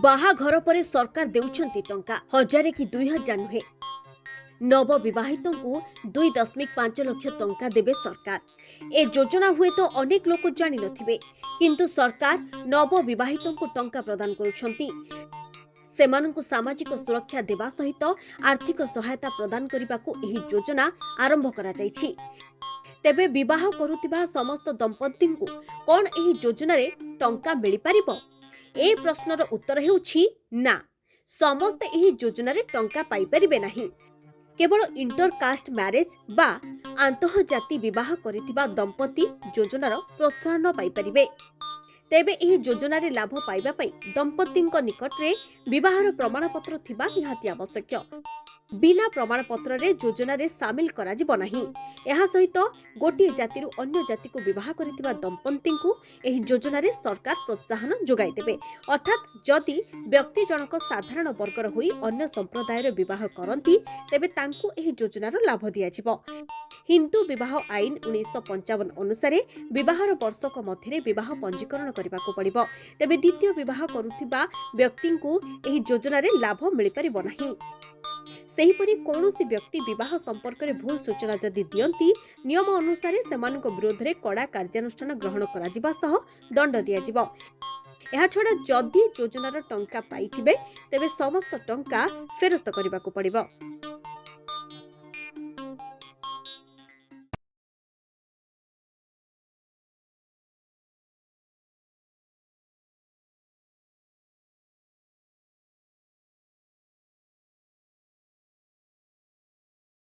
बाहाघर पर सरकार देउछंती टंका हजारे कि 2000 नुहे नवविवाहित को 2.5 लाख टंका देबे सरकार। ए योजना हुए तो अनेक लोक जानि नथिबे, किंतु सरकार नवविवाहित को टंका प्रदान करुछंती। सेमानंकु सामाजिक सुरक्षा देवा सहित आर्थिक सहायता प्रदान करिबाकू एही योजना आरंभ करा जायछि। तेबे विवाह करुतिबा समस्त दंपत्ति को कोन एही योजना रे टंका मिलि पारिबो? ए प्रश्नर उत्तर हेउछि ना, समस्त एही योजना रे टंका पाई परिबे नाही। केवल इंटरकास्ट मैरेज बा आंतरजाति विवाह करितिबा दंपत्ति योजनार प्रोत्साहन पाई परिबे। तेबे एही योजना रे लाभ पाइबा पई दंपत्तिंक निकट रे विवाहर प्रमाणपत्र थिबा निहाती आवश्यक। बिना प्रमाणपत्र रे योजना रे शामिल करा जिवो नाही। एहा सहित गोटिए जाति रु अन्य जाति को विवाह करितिबा दंपत्ति को एही योजना रे सरकार प्रोत्साहन जोगाई देबे। अर्थात जदि व्यक्ति जनक साधारण वर्गर होई अन्य संप्रदाय रे विवाह करंती तेबे तांकु एही योजनार लाभ दिया जिवो। हिंदू विवाह आईन 1955 अनुसार विवाहर वर्षक मध्य विवाह पंजीकरण करबाको पड़िबो। तेबे द्वितीय विवाह करुथिबा व्यक्ति को एही योजना रे लाभ मिलि परिबो नाही। सेहीपरि कौनसी व्यक्ति विवाह संपर्क में भूल सूचना जदि दियंती नियम अनुसार सेमानक विरोध में कड़ा कार्यानुष्ठान ग्रहण करा जिबा सह दंड दिया जिवो। एहा छडा जदि योजनार टंका पाइथिबे तेबे समस्त टंका फेरस्त करबाको पड़िबो।